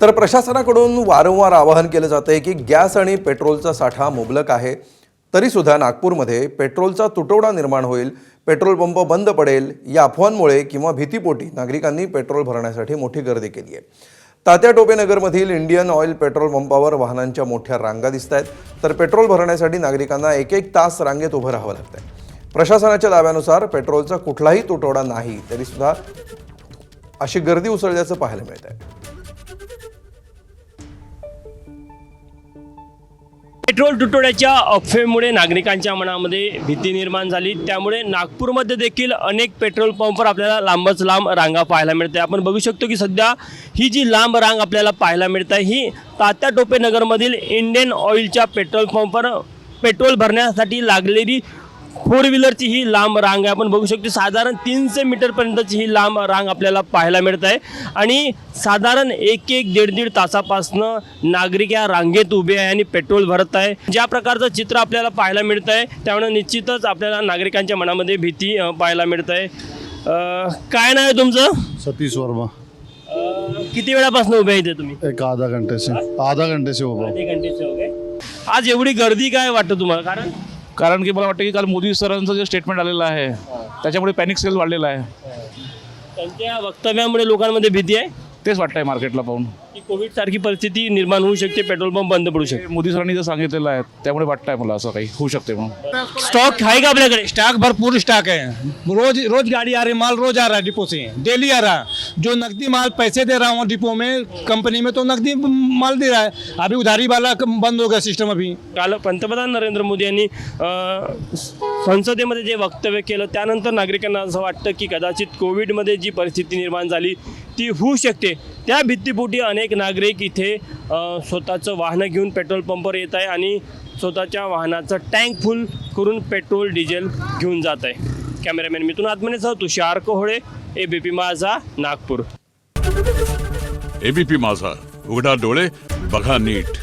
तर प्रशासनाकडून वारंवार आवाहन केलं जातंय की गॅस आणि पेट्रोलचा साठा मुबलक आहे, तरीसुद्धा नागपूरमध्ये पेट्रोलचा तुटवडा निर्माण होईल, पेट्रोल पंप बंद पडेल या अफवांमुळे किंवा भीतीपोटी नागरिकांनी पेट्रोल भरण्यासाठी मोठी गर्दी केली आहे। तात्या टोपे नगरमधील इंडियन ऑइल पेट्रोल पंपावर वाहनांच्या मोठ्या रांगा दिसतायत, तर पेट्रोल भरण्यासाठी नागरिकांना एक तास रांगेत उभं राहावं लागतंय। प्रशासनाच्या दाव्यानुसार पेट्रोलचा कुठलाही तुटवडा नाही, तरीसुद्धा अशी गर्दी उसळल्याचं पाहायला मिळतंय। पेट्रोल तुटवड्याच्या अफवेमुळे नागरिकांच्या मनामध्ये भीती निर्माण झाली। त्यामुळे नागपूरमध्ये देखील अनेक पेट्रोल पंपवर आपल्याला लांबच लांब रांगा पाहायला मिळते। आपण बघू शकतो की सध्या ही जी लांब रांग आपल्याला पाहायला मिळते ही तात्या टोपे नगरमधील इंडियन ऑइलच्या पेट्रोल पंपवर पेट्रोल भरण्यासाठी लागलेली फोर व्हीलरची ही लांब रांग आहे। आपण बघू शकतो साधारण 300 मीटरपर्यंतची ही लांब रांग आपल्याला पाहायला मिळत आहे आणि साधारण एक दीड तासापासून नागरिक या रांगेत उभे आहे आणि पेट्रोल भरत आहे। ज्या प्रकारचं चित्र आपल्याला पाहायला मिळत आहे त्यामुळे निश्चितच आपल्याला नागरिकांच्या मनामध्ये भीती पाहायला मिळत आहे। काय नाव आहे तुमचं? सतीश वर्मा। किती वेळापासून उभे आहे इथे तुम्ही? एक आधा घंटे से उभा। आधे घंटे से हो गए। आज एवढी गर्दी काय वाटतं तुम्हाला? कारण की मला वाटतं की काल मोदी सरांचं जे स्टेटमेंट आलेलं आहे त्याच्यामुळे पॅनिक सेल वाढलेला आहे। त्यांच्या वक्तव्यामुळे लोकांमध्ये भीती आहे, तेच वाटतंय मार्केटला पाहून की कोविड सारखी परिस्थिती निर्माण होऊ शकते, पेट्रोल पंप बंद पडू शकते। मोदी सरांनी जर सांगितलेलं आहे त्यामुळे वाटतंय मला असं काही होऊ शकते म्हणून। स्टॉक आहे का आपल्याकडे? स्टॉक भरपूर स्टॉक है। रोज गाड़ी आ रही, माल रोज आ रहा है डिपो से, डेली आ रहा। जो नकदी माल पैसे दे रहा हूँ डिपो में, कंपनी में तो नकदी माल दे रहा है। अभी उधारी वाला बंद हो गया सिस्टम अभी। काल पंतप्रधान नरेंद्र मोदी यांनी संसदेमध्ये जे वक्तव्य केलं त्यानंतर नागरिकांना असं वाटतं की कदाचित कोविडमध्ये जी परिस्थिती निर्माण झाली ती होऊ शकते। त्या भीतीपोटी अनेक नागरिक इथे स्वतःचं वाहनं घेऊन पेट्रोल पंपवर येत आहे आणि स्वतःच्या वाहनाचं टँक फुल करून पेट्रोल डिझेल घेऊन जात आहे। कॅमेरामॅन मिथुन आत्मनेसह तुषार कोहळे, एबीपी माझा, नागपूर। एबीपी माझा, उघडा डोळे बघा नीट।